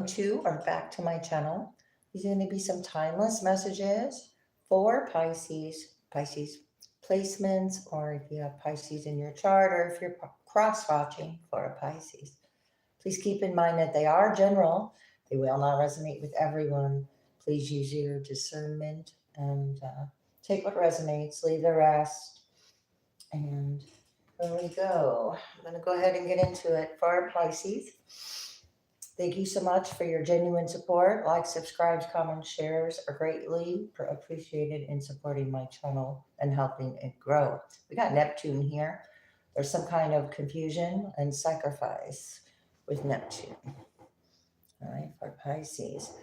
To or back to my channel. These are going to be some timeless messages for Pisces placements, or if you have Pisces in your chart, or if you're cross watching for a Pisces. Please keep in mind that they are general. They will not resonate with everyone. Please use your discernment and take what resonates, leave the rest. And there we go. I'm going to go ahead and get into it for Pisces. Thank you so much for your genuine support. Likes, subscribes, comments, shares are greatly appreciated in supporting my channel and helping it grow. We got Neptune here. There's some kind of confusion and sacrifice with Neptune. All right, for Pisces.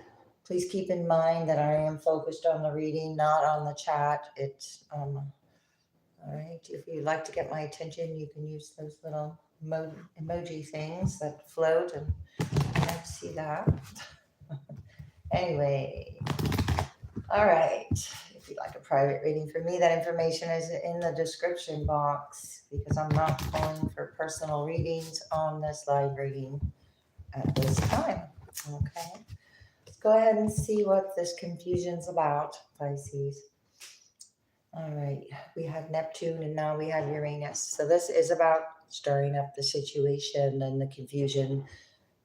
Please keep in mind that I am focused on the reading, not on the chat. All right, if you'd like to get my attention, you can use those little emoji things that float, and let's see that. Anyway, all right. If you'd like a private reading from me, that information is in the description box, because I'm not calling for personal readings on this live reading at this time. Okay. Let's go ahead and see what this confusion's about, Pisces. All right. We have Neptune and now we have Uranus. So this is about stirring up the situation and the confusion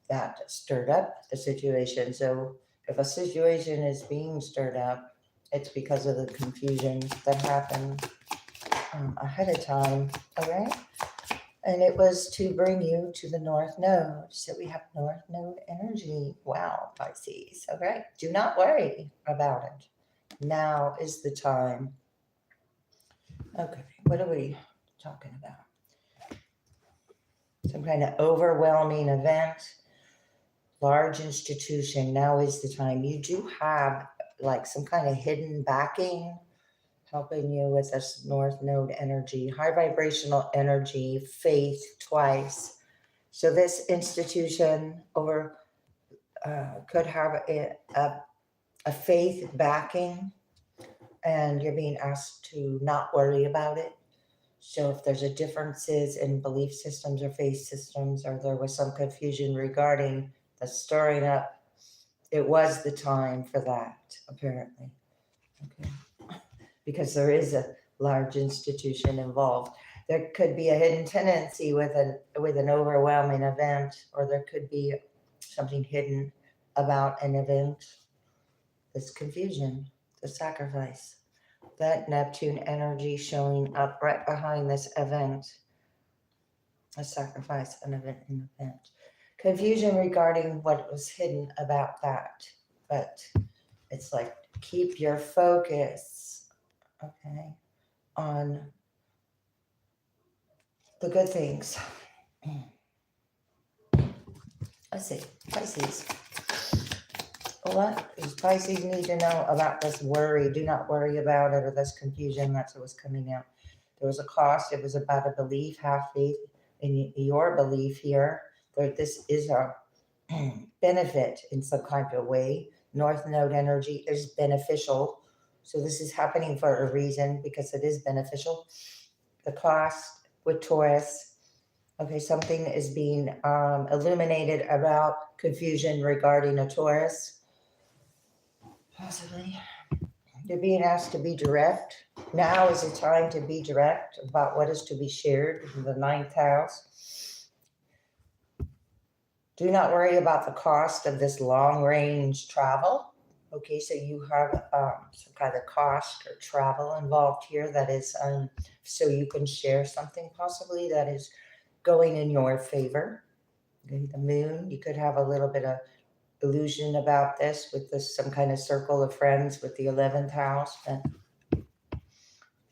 that stirred up the situation. So if a situation is being stirred up, it's because of the confusion that happened ahead of time. All right. And it was to bring you to the North Node. So we have North Node energy. Wow, Pisces. All right. Do not worry about it. Now is the time. Okay. What are we talking about? Some kind of overwhelming event. Large institution. Now is the time. You do have like some kind of hidden backing helping you with this North Node energy, high vibrational energy, faith twice. So this institution could have a faith backing, and you're being asked to not worry about it. So if there's a differences in belief systems or faith systems, or there was some confusion regarding the stirring up, it was the time for that, apparently. Okay. Because there is a large institution involved. There could be a hidden tendency with an overwhelming event, or there could be something hidden about an event. This confusion, the sacrifice, that Neptune energy showing up right behind this event, a sacrifice, an event. Confusion regarding what was hidden about that, but it's like keep your focus, okay, on the good things. Let's see, Pisces. What does Pisces need to know about this worry? Do not worry about it, or this confusion. That's what was coming out. There was a cost. It was about a belief, have faith in your belief here. That this is a benefit in some kind of way. North Node energy is beneficial. So this is happening for a reason, because it is beneficial. The cost with Taurus. Okay, something is being illuminated about confusion regarding a Taurus. Possibly. You're being asked to be direct. Now is the time to be direct about what is to be shared in the 9th house. Do not worry about the cost of this long-range travel. Okay, so you have some kind of cost or travel involved here that is so you can share something possibly that is going in your favor. Okay, the moon, you could have a little bit of illusion about this with this some kind of circle of friends with the 11th house, and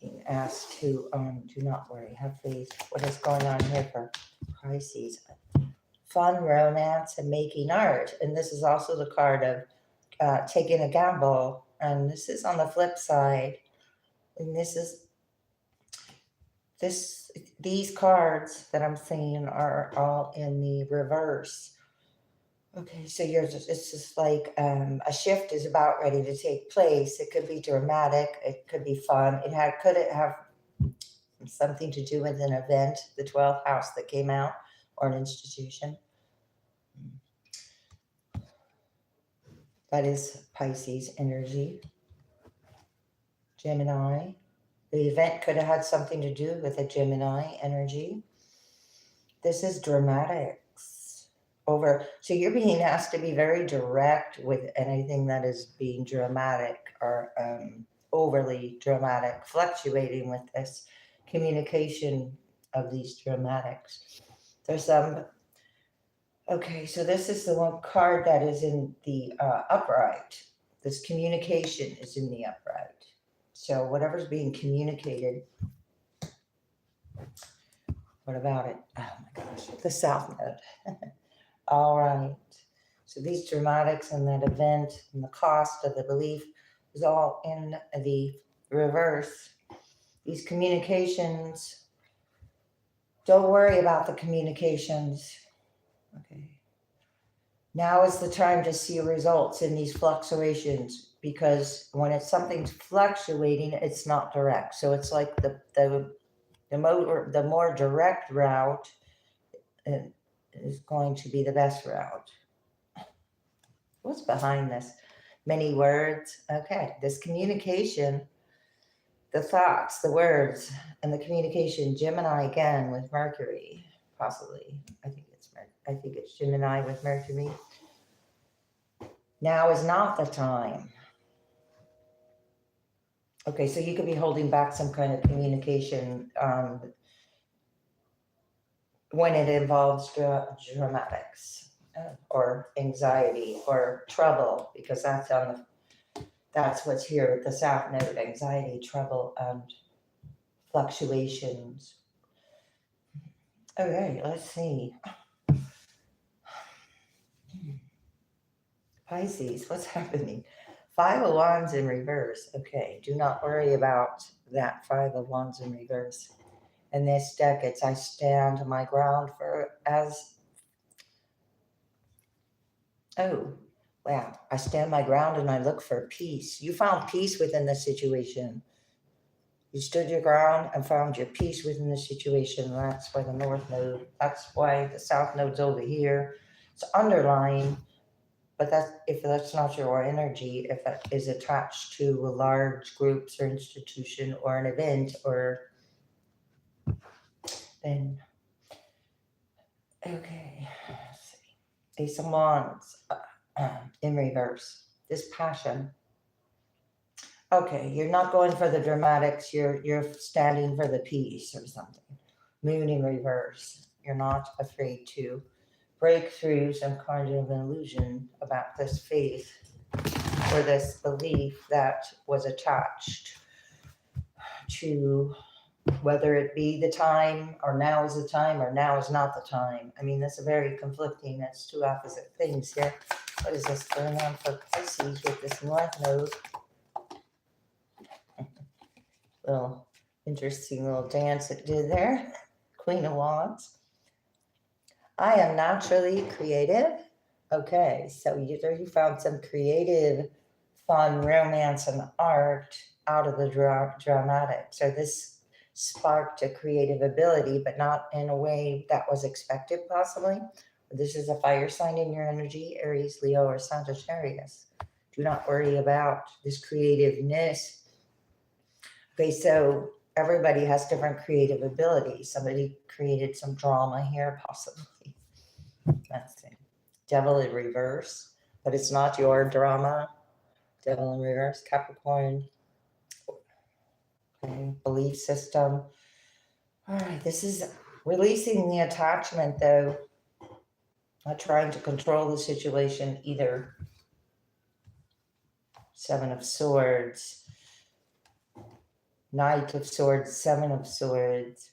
being asked to do not worry, have faith. What is going on here for Pisces? Fun, romance, and making art. And this is also the card of taking a gamble. And this is on the flip side. And these cards that I'm seeing are all in the reverse. Okay, so it's just like a shift is about ready to take place. It could be dramatic. It could be fun. Could it have something to do with an event, the 12th house that came out, or an institution? That is Pisces energy. Gemini. The event could have had something to do with a Gemini energy. This is dramatics. So you're being asked to be very direct with anything that is being dramatic or overly dramatic, fluctuating with this communication of these dramatics. There's some. Okay, so this is the one card that is in the upright. This communication is in the upright. So whatever's being communicated, what about it? Oh my gosh, the South Node. All right. So these dramatics and that event and the cost of the belief is all in the reverse. These communications, don't worry about the communications. Okay. Now is the time to see results in these fluctuations, because when it's something's fluctuating, it's not direct. So it's like the more direct route is going to be the best route. What's behind this? Many words. Okay, this communication, the thoughts, the words, and the communication. Gemini again with Mercury, possibly. I think it's Gemini with Mercury. Now is not the time. Okay, so you could be holding back some kind of communication when it involves dramatics or anxiety or trouble, because that's what's here with the South Node: anxiety, trouble, and fluctuations. Okay, let's see. Pisces, what's happening? Five of Wands in reverse. Okay, do not worry about that Five of Wands in reverse. In this deck, it's I stand my ground wow. I stand my ground and I look for peace. You found peace within the situation. You stood your ground and found your peace within the situation. That's why the North Node, that's why the South Node's over here. It's underlying. But if that's not your energy, if that is attached to a large groups or institution or an event, then, okay, let's see. Ace of Wands in reverse. This passion. Okay, you're not going for the dramatics. You're standing for the peace or something. Moon in reverse. You're not afraid to break through some kind of illusion about this faith or this belief that was attached to, whether it be the time or now is the time or now is not the time. I mean, that's a very conflicting, that's two opposite things here. What is this going on for Pisces with this North Node? Little interesting little dance it did there. Queen of Wands. I am naturally creative. Okay, so you found some creative, fun romance and art out of the dramatic. So this sparked a creative ability, but not in a way that was expected, possibly. This is a fire sign in your energy, Aries, Leo, or Sagittarius. Do not worry about this creativeness. Okay, so everybody has different creative abilities. Somebody created some drama here, possibly. That's it. Devil in reverse, but it's not your drama. Devil in reverse, Capricorn. Okay, belief system. All right, this is releasing the attachment, though. Not trying to control the situation either. Seven of Swords. Knight of Swords, Seven of Swords.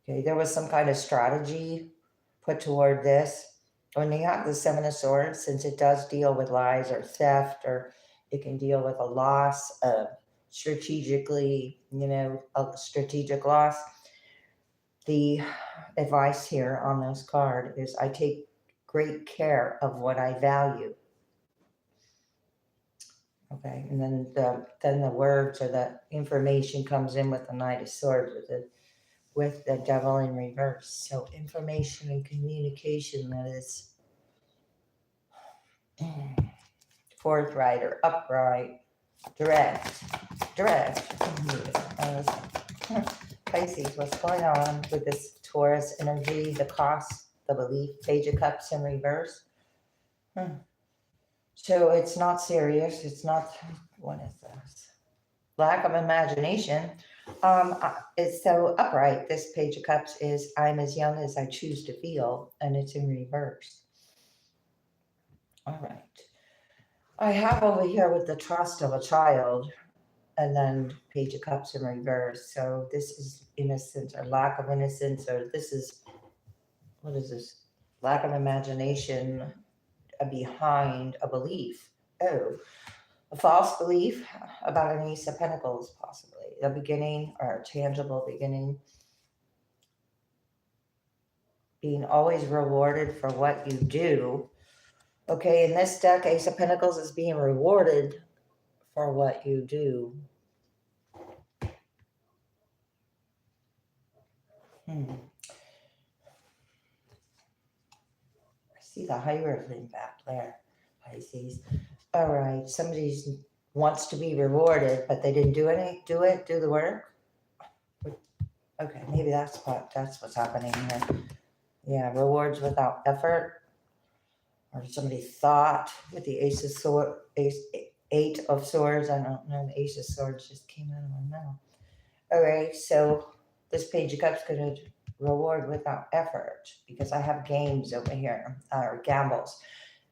Okay, there was some kind of strategy put toward this. When you have the Seven of Swords, since it does deal with lies or theft, or it can deal with a loss of strategically, a strategic loss. The advice here on this card is I take great care of what I value. Okay, and then the words or the information comes in with the Knight of Swords with the Devil in reverse. So information and communication that is forthright or upright, direct. Pisces, what's going on with this Taurus energy, the cost, the belief, Page of Cups in reverse? So it's not serious. It's not, what is this? Lack of imagination. It's so upright. This Page of Cups is, I'm as young as I choose to feel, and it's in reverse. All right. I have over here with the trust of a child, and then Page of Cups in reverse. So this is innocence or lack of innocence, or this is, what is this? Lack of imagination behind a belief. Oh, a false belief about an Ace of Pentacles, possibly. A beginning or a tangible beginning. Being always rewarded for what you do. Okay, in this deck, Ace of Pentacles is being rewarded for what you do. I see the Hierophant back there, Pisces. All right, somebody wants to be rewarded, but they didn't do the work. Okay, maybe that's what's happening here. Yeah, rewards without effort. Or somebody thought with the Eight of Swords. I don't know, the Ace of Swords just came out of my mouth. All right, so this Page of Cups could reward without effort because I have games over here, or gambles.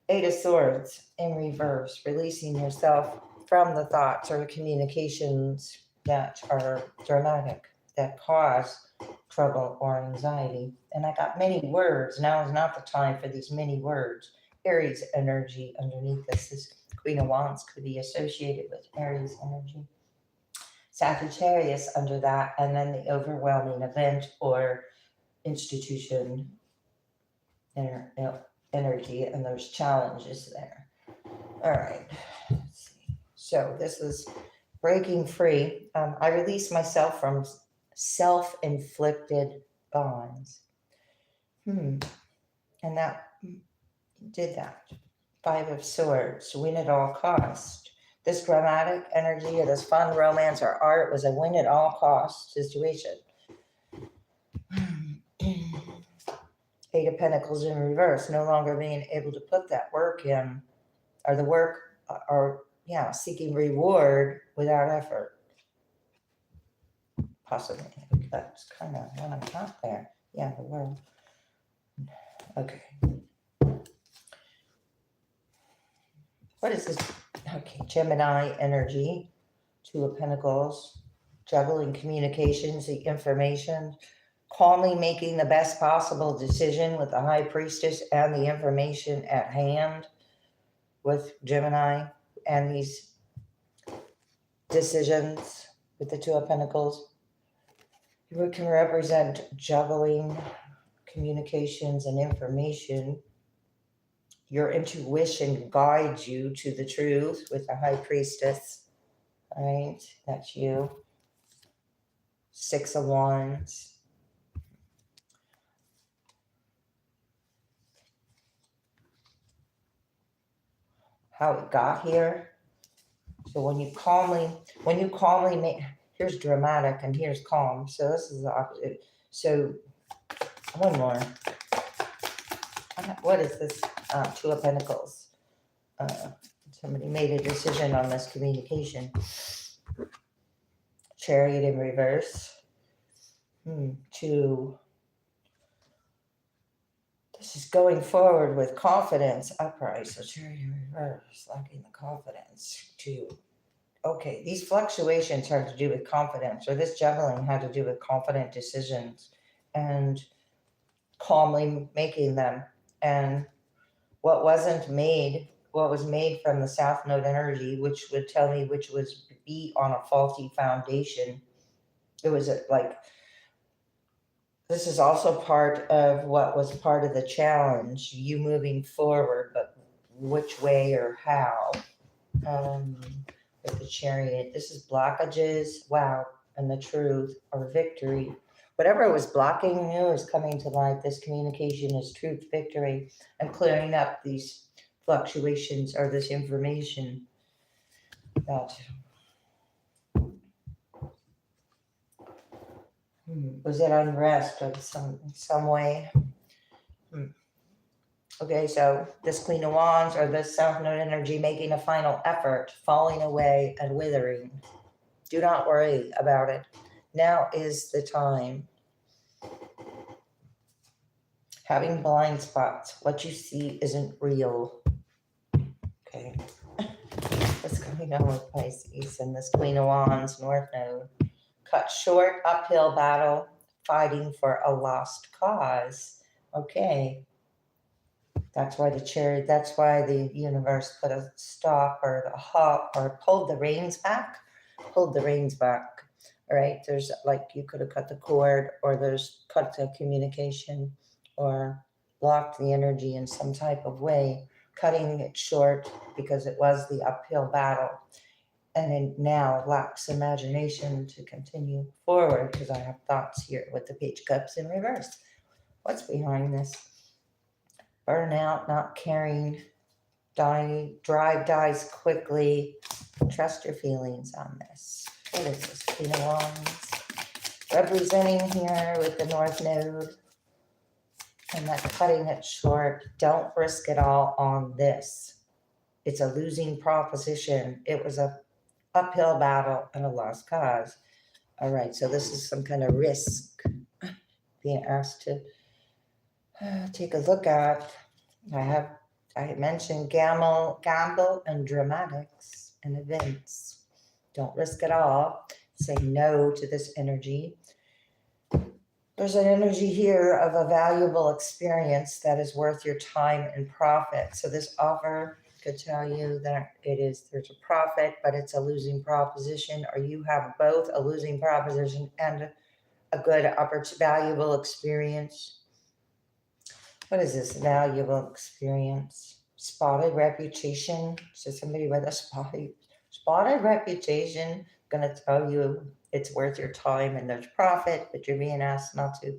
Eight of Swords in reverse, releasing yourself from the thoughts or communications that are dramatic, that cause trouble or anxiety. And I got many words. Now is not the time for these many words. Aries energy underneath this Queen of Wands could be associated with Aries energy. Sagittarius under that, and then the overwhelming event or institution energy, and there's challenges there. All right, let's see. So this is breaking free. I release myself from self-inflicted bonds. And that did that. Five of Swords, win at all cost. This dramatic energy or this fun romance or art was a win at all cost situation. Eight of Pentacles in reverse, no longer being able to put that work in, or the work, seeking reward without effort. Possibly. That's kind of what I got there. Yeah, the world. Okay. What is this? Okay, Gemini energy, Two of Pentacles, juggling communications, the information, calmly making the best possible decision with the High Priestess and the information at hand with Gemini and these decisions with the Two of Pentacles. It can represent juggling communications and information. Your intuition guides you to the truth with the High Priestess. All right, that's you. Six of Wands. How it got here. So when you calmly make, here's dramatic and here's calm. So this is the opposite. So one more. What is this? Two of Pentacles. Somebody made a decision on this communication. Chariot in reverse. This is going forward with confidence. Upright. So Chariot in reverse. Lacking the confidence to. Okay, these fluctuations have to do with confidence, or this juggling had to do with confident decisions and calmly making them. And what was made from the South Node energy, which would tell me which was be on a faulty foundation. It was this is also part of what was part of the challenge, you moving forward, but which way or how? With the Chariot, this is blockages, wow, and the truth or victory. Whatever was blocking you is coming to light. This communication is truth, victory, and clearing up these fluctuations or this information that was it unrest of some way. Okay, so this Queen of Wands or this South Node energy making a final effort, falling away and withering. Do not worry about it. Now is the time. Having blind spots. What you see isn't real. Okay. What's going on with Pisces and this Queen of Wands, North Node? Cut short, uphill battle, fighting for a lost cause. Okay. That's why that's why the universe put a stop or a halt or pulled the reins back. All right. There's like you could have cut the cord or there's cut the communication or blocked the energy in some type of way, cutting it short because it was the uphill battle. And it now lacks imagination to continue forward because I have thoughts here with the Page of Cups in reverse. What's behind this? Burnout, not caring, drive dies quickly. Trust your feelings on this. What is this? Queen of Wands. Representing here with the North Node. And that cutting it short. Don't risk it all on this. It's a losing proposition. It was a uphill battle and a lost cause. All right, so this is some kind of risk being asked to take a look at. I mentioned gamble and dramatics and events. Don't risk it all. Say no to this energy. There's an energy here of a valuable experience that is worth your time and profit. So this offer could tell you that there's a profit, but it's a losing proposition, or you have both a losing proposition and a good valuable experience. What is this valuable experience? Spotted reputation. So somebody with a spotted reputation going to tell you it's worth your time and there's profit, but you're being asked not to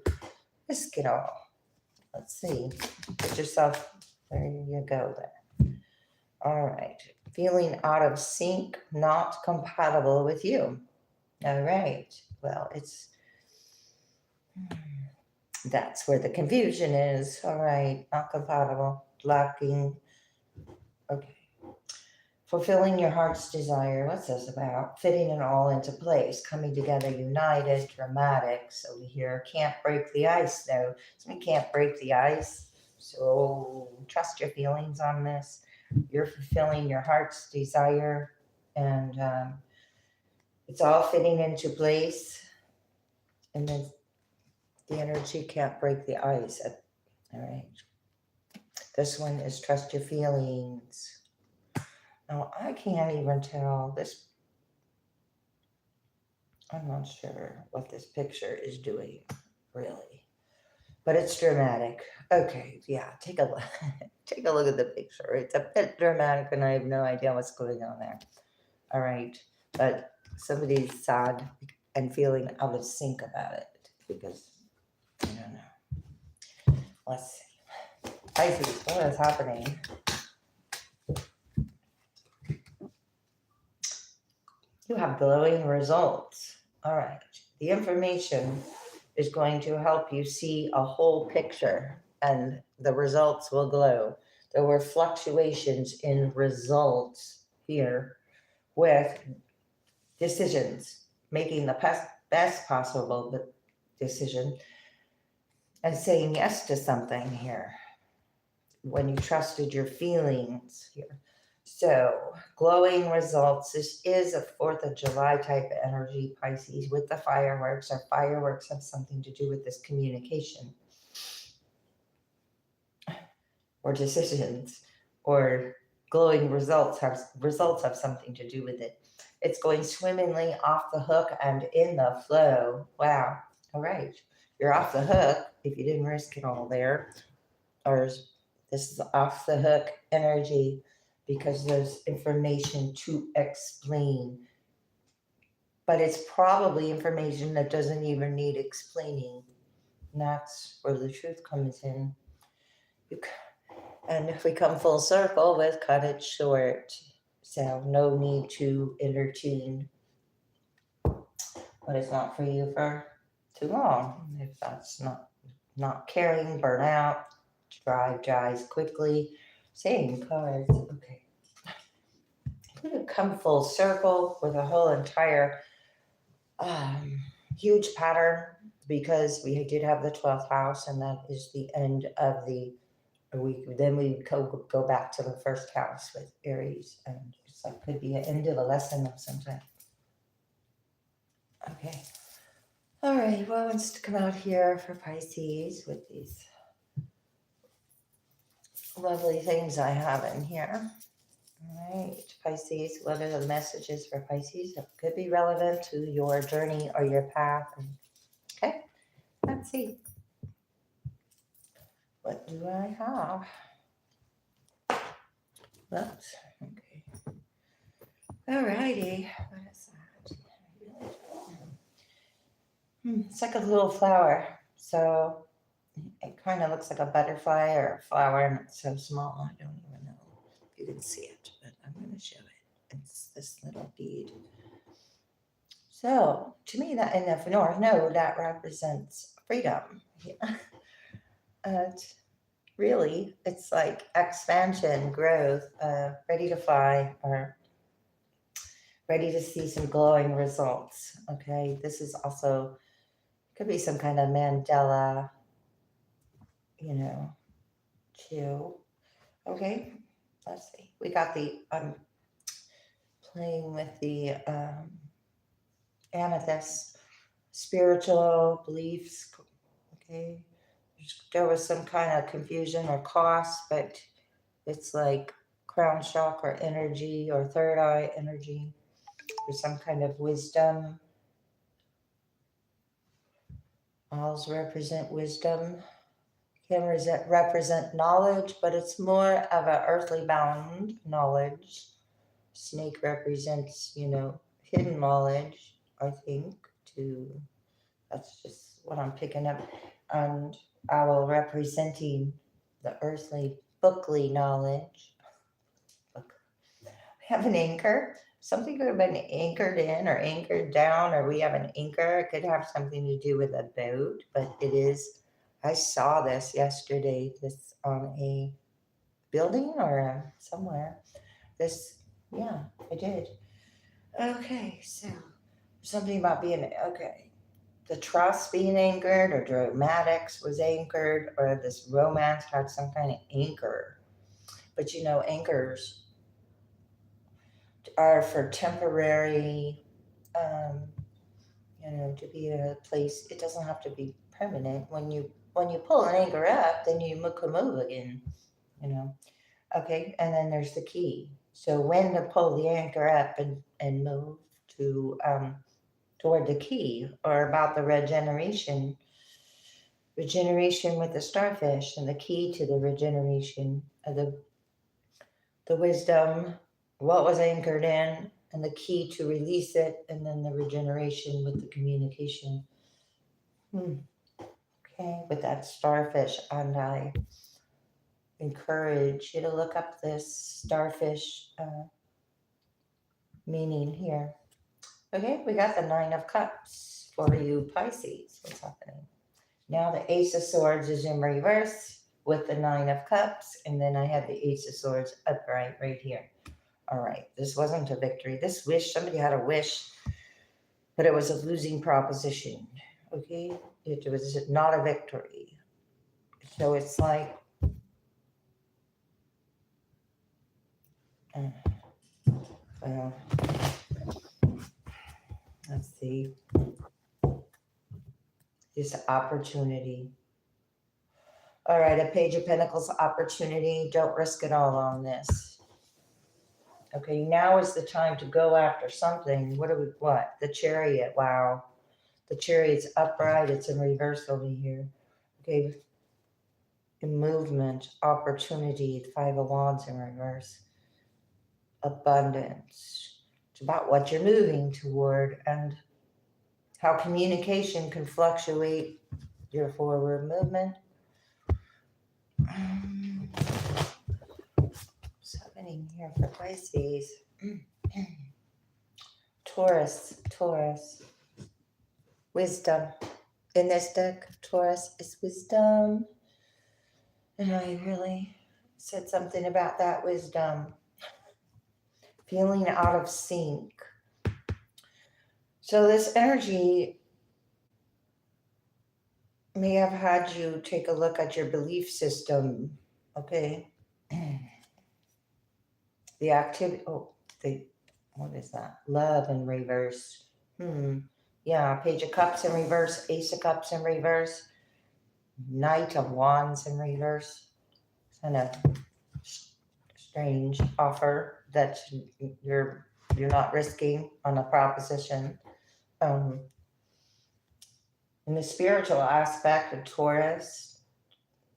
risk it all. Let's see. Put yourself, there you go there. All right. Feeling out of sync, not compatible with you. All right. Well, that's where the confusion is. All right. Not compatible. Lacking. Okay. Fulfilling your heart's desire. What's this about? Fitting it all into place. Coming together united. Dramatic. So we hear can't break the ice though. So we can't break the ice. So trust your feelings on this. You're fulfilling your heart's desire. And it's all fitting into place. And then the energy can't break the ice. All right. This one is trust your feelings. Now, I can't even tell this. I'm not sure what this picture is doing, really. But it's dramatic. Okay, yeah, take a look. Take a look at the picture. It's a bit dramatic, and I have no idea what's going on there. All right. But somebody's sad and feeling out of sync about it because I don't know. Let's see. Pisces, what is happening? You have glowing results. All right. The information is going to help you see a whole picture and the results will glow. There were fluctuations in results here with decisions, making the best possible decision and saying yes to something here when you trusted your feelings here. So glowing results. This is a 4th of July type of energy, Pisces, with the fireworks. Our fireworks have something to do with this communication or decisions, or glowing results have something to do with it. It's going swimmingly, off the hook, and in the flow. Wow. All right. You're off the hook if you didn't risk it all there. Or this is off the hook energy because there's information to explain. But it's probably information that doesn't even need explaining. And that's where the truth comes in. And if we come full circle with cut it short, so no need to entertain what is not for you for too long. If that's not caring, burn out, dries quickly. Same cards. Okay. I'm going to come full circle with a whole entire huge pattern because we did have the 12th house, and that is the end of the week. Then we go back to the first house with Aries, and it's like could be an end of a lesson of some type. Okay. All right. What wants to come out here for Pisces with these lovely things I have in here? All right, Pisces, what are the messages for Pisces that could be relevant to your journey or your path? Okay, let's see. What do I have? Oops, okay. All righty, what is that? It's like a little flower. So it kind of looks like a butterfly or a flower, and it's so small, I don't even know if you can see it, but I'm going to show it. It's this little bead. So to me, that in the North Node, that represents freedom. Yeah. Really, it's like expansion, growth, ready to fly, or ready to see some glowing results. Okay, this is also could be some kind of Mandela, too. Okay, let's see. We got the playing with the amethyst, spiritual beliefs. Okay, there was some kind of confusion or cost, but it's like crown chakra energy or third eye energy, or some kind of wisdom. Owls represent wisdom, can represent knowledge, but it's more of an earthly bound knowledge. Snake represents, hidden knowledge, I think, too. That's just what I'm picking up. And owl representing the earthly, bookly knowledge. We have an anchor. Something could have been anchored in or anchored down, or we have an anchor. It could have something to do with a boat, but it is. I saw this yesterday, this on a building or somewhere. Yeah, I did. Okay, so something about being, okay. The trust being anchored, or dramatics was anchored, or this romance had some kind of anchor. But anchors are for temporary, to be in a place. It doesn't have to be permanent. When you pull an anchor up, then you can move again, Okay, and then there's the key. So when to pull the anchor up and move to toward the key, or about the regeneration with the starfish, and the key to the regeneration of the wisdom, what was anchored in, and the key to release it, and then the regeneration with the communication. Okay, with that starfish, and I encourage you to look up this starfish meaning here. Okay, we got the 9 of Cups for you Pisces. What's happening? Now the Ace of Swords is in reverse with the 9 of Cups, and then I have the Ace of Swords upright right here. All right, this wasn't a victory. This wish, somebody had a wish, but it was a losing proposition. Okay, it was not a victory. So it's like, well, let's see. This opportunity. All right, a Page of Pentacles opportunity. Don't risk it all on this. Okay, now is the time to go after something. What? The Chariot. Wow. The Chariot's upright. It's in reverse over here. Okay. In movement, opportunity, the 5 of Wands in reverse. Abundance. It's about what you're moving toward and how communication can fluctuate your forward movement. happening here for Pisces? Taurus. Wisdom. In this deck, Taurus is wisdom. And I really said something about that wisdom. Feeling out of sync. So this energy may have had you take a look at your belief system. Okay. The activity, what is that? Love in reverse. Yeah, Page of Cups in reverse, Ace of Cups in reverse, Knight of Wands in reverse. Kind of strange offer that you're not risking on a proposition. In the spiritual aspect of Taurus,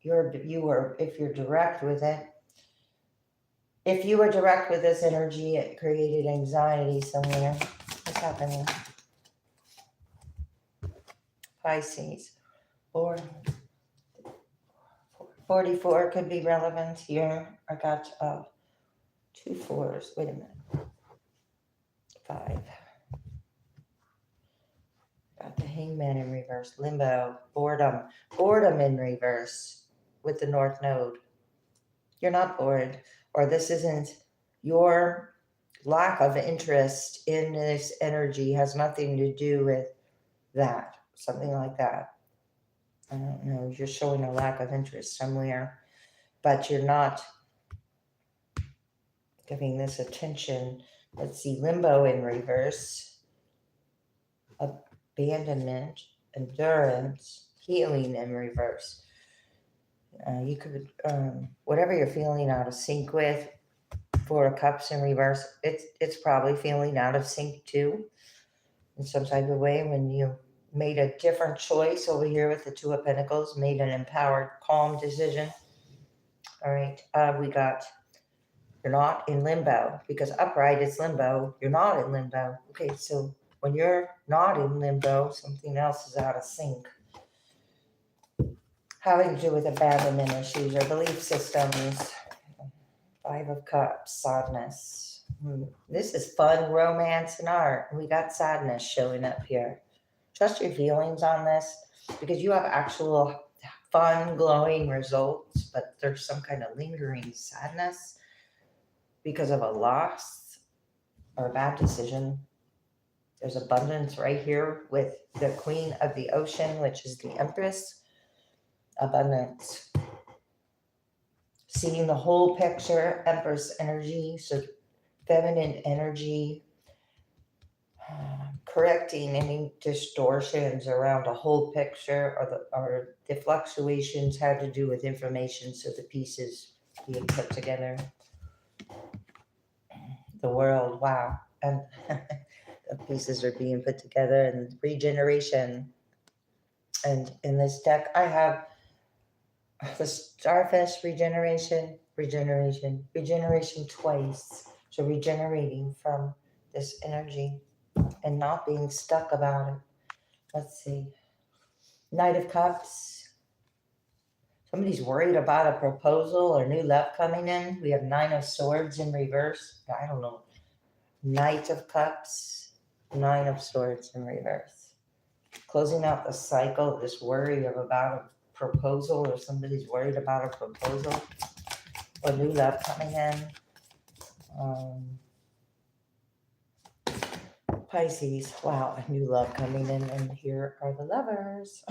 if you're direct with it, if you were direct with this energy, it created anxiety somewhere. What's happening? Pisces. 44 could be relevant here. I got 2 4s. Wait a minute. 5. Got the Hangman in reverse. Limbo. Boredom. Boredom in reverse with the North Node. You're not bored, or this isn't your lack of interest in this energy has nothing to do with that. Something like that. I don't know. You're showing a lack of interest somewhere, but you're not giving this attention. Let's see. Limbo in reverse. Abandonment. Endurance. Healing in reverse. You could, whatever you're feeling out of sync with, 4 of Cups in reverse, it's probably feeling out of sync too, in some type of way, when you made a different choice over here with the 2 of Pentacles, made an empowered, calm decision. All right, we got, you're not in limbo, because upright is limbo. You're not in limbo. Okay, so when you're not in limbo, something else is out of sync. Having to do with abandonment issues or belief systems. 5 of Cups, sadness. This is fun, romance, and art. We got sadness showing up here. Trust your feelings on this, because you have actual fun, glowing results, but there's some kind of lingering sadness because of a loss or a bad decision. There's abundance right here with the Queen of the Ocean, which is the Empress. Abundance. Seeing the whole picture, Empress energy, so feminine energy, correcting any distortions around a whole picture, or the fluctuations had to do with information, so the pieces being put together. The world, wow. And the pieces are being put together, and regeneration. And in this deck, I have the starfish, regeneration twice. So regenerating from this energy and not being stuck about it. Let's see. Knight of Cups. Somebody's worried about a proposal or new love coming in. We have 9 of Swords in reverse. I don't know. Knight of Cups, 9 of Swords in reverse. Closing out the cycle of this worry about a proposal, or somebody's worried about a proposal or new love coming in. Pisces, wow, a new love coming in, and here are the Lovers.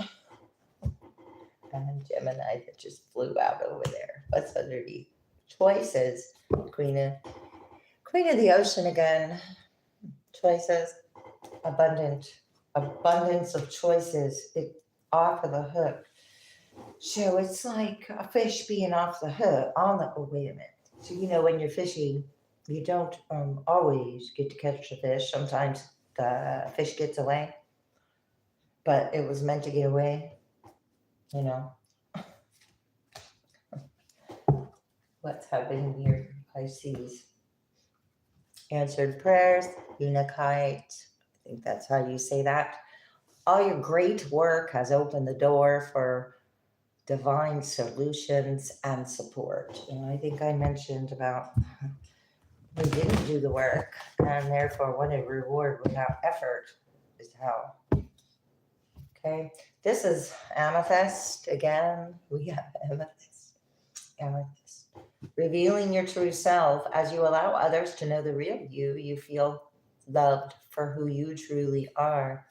And Gemini that just flew out over there. What's underneath? Choices. Queen of the Ocean again. Choices. Abundance of choices. It's off of the hook. So it's like a fish being off the hook. Oh, wait a minute. So, when you're fishing, you don't always get to catch the fish. Sometimes the fish gets away, but it was meant to get away. What's happening here, Pisces? Answered prayers, Unakite. I think that's how you say that. All your great work has opened the door for divine solutions and support. And I think I mentioned about we didn't do the work, and therefore wanted reward without effort is hell. Okay, this is amethyst again. We have amethyst. Amethyst. Revealing your true self. As you allow others to know the real you, you feel loved for who you truly are.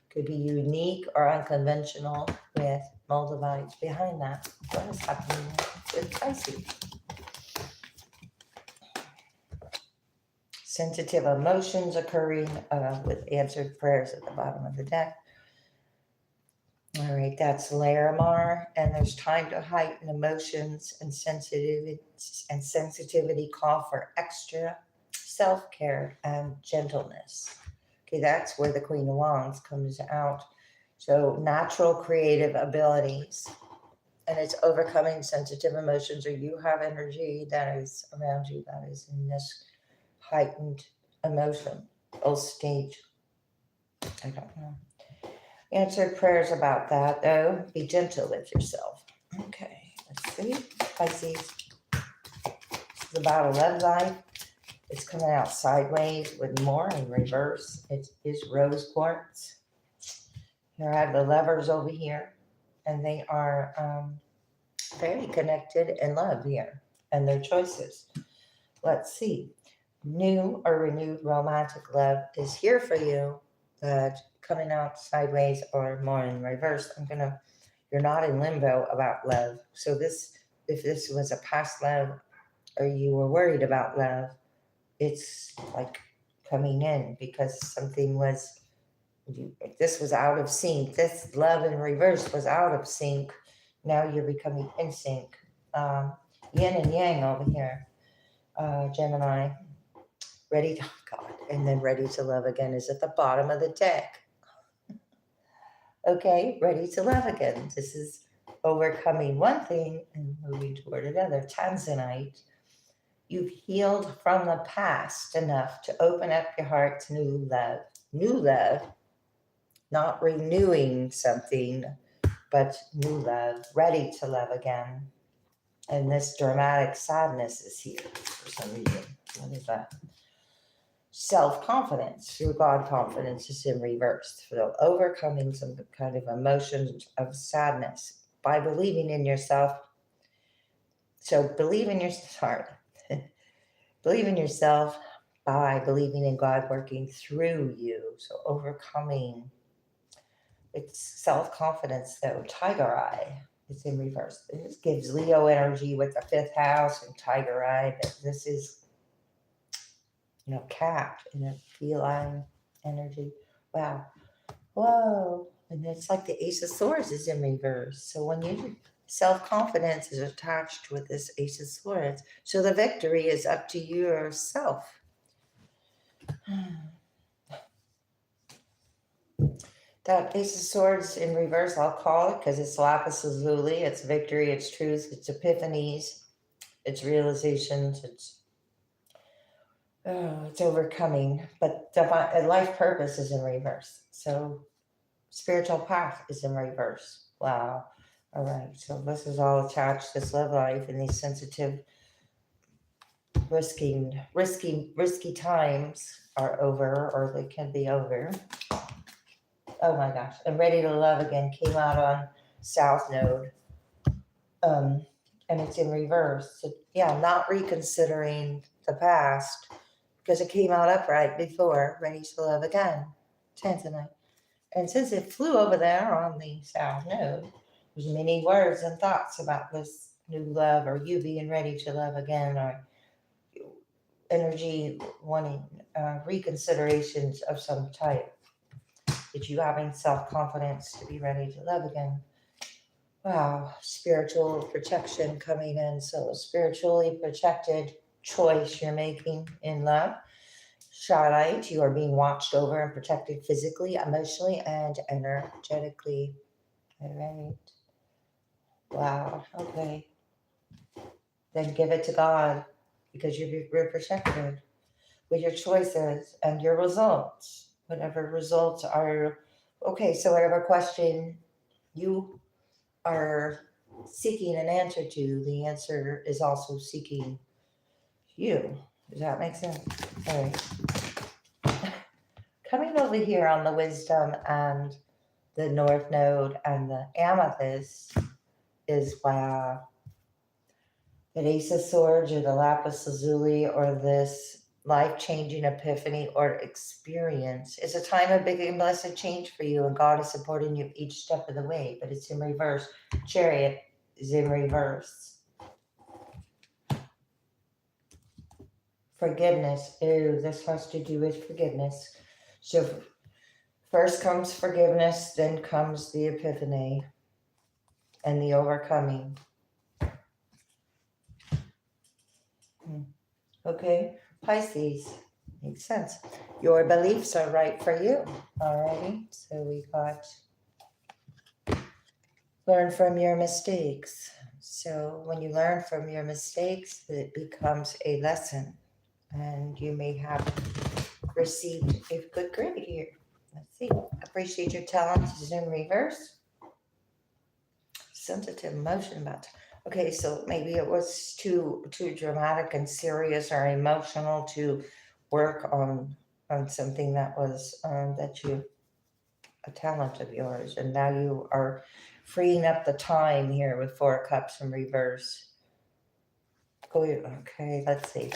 Could be unique or unconventional with multiplies behind that. What is happening with Pisces? Sensitive emotions occurring with answered prayers at the bottom of the deck. All right, that's Larimar, and there's time to heighten emotions and sensitivity call for extra self-care and gentleness. Okay, that's where the Queen of Wands comes out. So natural creative abilities, and it's overcoming sensitive emotions, or you have energy that is around you that is in this heightened emotion or stage. I don't know. Answered prayers about that, though. Be gentle with yourself. Okay, let's see. Pisces. This is about a love life. It's coming out sideways with more in reverse. It is rose quartz. Here I have the lovers over here, and they are very connected in love here and their choices. Let's see. New or renewed romantic love is here for you, but coming out sideways or more in reverse. You're not in limbo about love. So if this was a past love or you were worried about love, it's like coming in because this was out of sync. This love in reverse was out of sync. Now you're becoming in sync. Yin and yang over here, Gemini. Ready to God, and then ready to love again is at the bottom of the deck. Okay, ready to love again. This is overcoming one thing and moving toward another. Tanzanite, you've healed from the past enough to open up your heart to new love. New love, not renewing something, but new love, ready to love again. And this dramatic sadness is here for some reason. What is that? Self-confidence, your God confidence is in reverse. So overcoming some kind of emotions of sadness by believing in yourself. So believe in yourself by believing in God working through you. So overcoming, it's self-confidence though. Tiger eye is in reverse. This gives Leo energy with the 5th house and Tiger eye, but this is cat in a feline energy. Wow. Whoa. And it's like the Ace of Swords is in reverse. So when you self-confidence is attached with this Ace of Swords. So the victory is up to yourself. That Ace of Swords in reverse, I'll call it, because it's lapis lazuli, it's victory, it's truth, it's epiphanies, it's realizations, it's overcoming, but life purpose is in reverse. So spiritual path is in reverse. Wow. All right. So this is all attached, this love life and these sensitive, risky times are over, or they can be over. Oh my gosh. And Ready to Love Again came out on South Node. And it's in reverse. So yeah, not reconsidering the past, because it came out upright before Ready to Love Again, Tanzanite. And since it flew over there on the South Node, there's many words and thoughts about this new love, or you being ready to love again, or energy wanting reconsiderations of some type. That you having self-confidence to be ready to love again. Wow, spiritual protection coming in. So a spiritually protected choice you're making in love. Shadite, you are being watched over and protected physically, emotionally, and energetically. All right. Wow. Okay. Then give it to God, because you're protected with your choices and your results. Whatever results are. Okay, so whatever question you are seeking an answer to, the answer is also seeking you. Does that make sense? All right. Coming over here on the wisdom and the north node and the amethyst is the ace of swords or the lapis lazuli or this life-changing epiphany or experience. It's a time of big and blessed change for you, and God is supporting you each step of the way, but it's in reverse. Chariot is in reverse. Forgiveness. Ooh, this has to do with forgiveness. So first comes forgiveness, then comes the epiphany and the overcoming. Okay, Pisces. Makes sense. Your beliefs are right for you. Alrighty, so we got learn from your mistakes. So when you learn from your mistakes, it becomes a lesson, and you may have received a good grade here. Let's see. Appreciate your talent is in reverse. Sensitive emotion about. Okay, so maybe it was too dramatic and serious or emotional to work on something that was a talent of yours, and now you are freeing up the time here with 4 cups in reverse. Okay, let's see.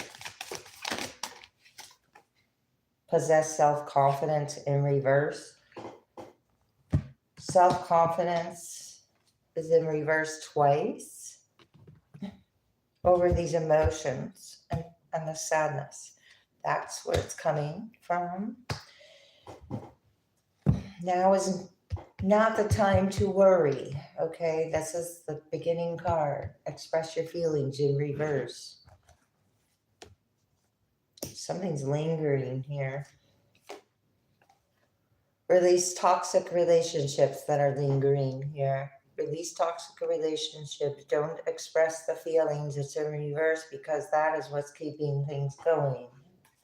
Possess self-confidence in reverse. Self-confidence is in reverse twice over these emotions and the sadness. That's where it's coming from. Now is not the time to worry, okay? This is the beginning card. Express your feelings in reverse. Something's lingering here. Release toxic relationships that are lingering here. Release toxic relationships. Don't express the feelings. It's in reverse because that is what's keeping things going.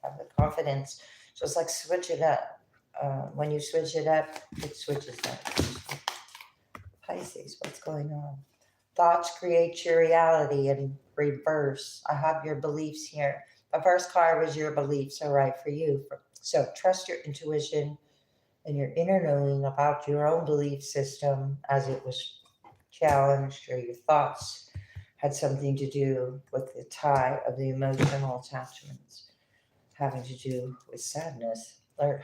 Have the confidence. Just like switch it up. When you switch it up, it switches up. Pisces, what's going on? Thoughts create your reality in reverse. I have your beliefs here. The first card was your beliefs are right for you. So trust your intuition and your inner knowing about your own belief system as it was challenged, or your thoughts had something to do with the tie of the emotional attachments having to do with sadness. Learn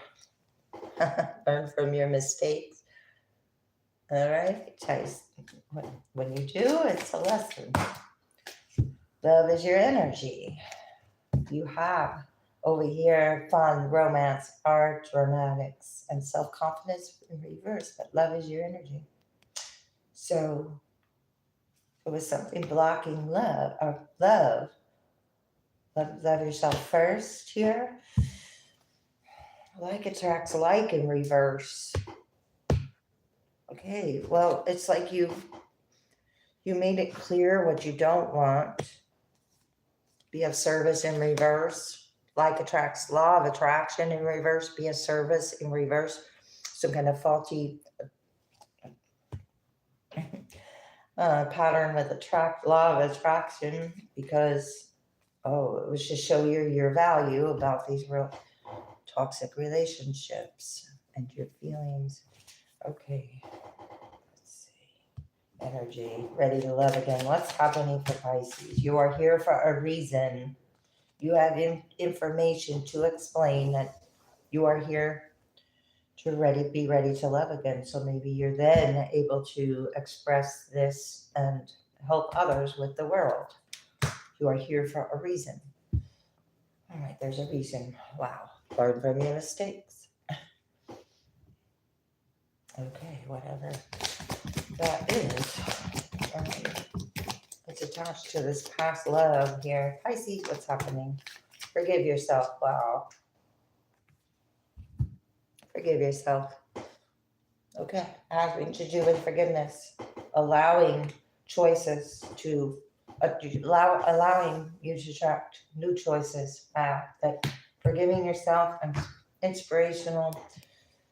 from your mistakes. All right, when you do, it's a lesson. Love is your energy. You have over here fun, romance, art, dramatics, and self-confidence in reverse, but love is your energy. So it was something blocking love, or love. Love yourself first here. Like attracts like in reverse. Okay, well, it's like you made it clear what you don't want. Be of service in reverse. Like attracts law of attraction in reverse. Be of service in reverse. Some kind of faulty pattern with law of attraction, because it was to show you your value about these real toxic relationships and your feelings. Okay, let's see. Energy, ready to love again. What's happening for Pisces? You are here for a reason. You have information to explain that you are here to be ready to love again. So maybe you're then able to express this and help others with the world. You are here for a reason. All right, there's a reason. Wow. Learn from your mistakes. Okay, whatever that is. All right. It's attached to this past love here. Pisces, what's happening? Forgive yourself. Wow. Forgive yourself. Okay, having to do with forgiveness, allowing choices to allowing you to attract new choices back. That forgiving yourself and inspirational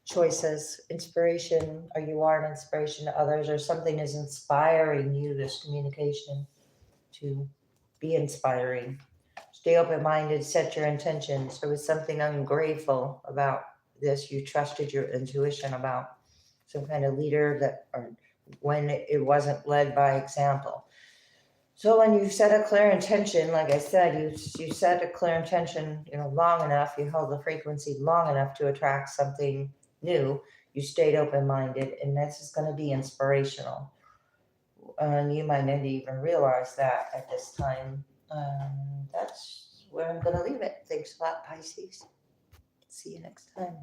choices, inspiration, or you are an inspiration to others, or something is inspiring you. This communication to be inspiring. Stay open-minded, set your intentions. There was something ungrateful about this. You trusted your intuition about some kind of leader that, or when it wasn't led by example. So when you set a clear intention, like I said, you set a clear intention, long enough, you held the frequency long enough to attract something new. You stayed open-minded, and this is going to be inspirational. And you might not even realize that at this time. That's where I'm going to leave it. Thanks a lot, Pisces. See you next time.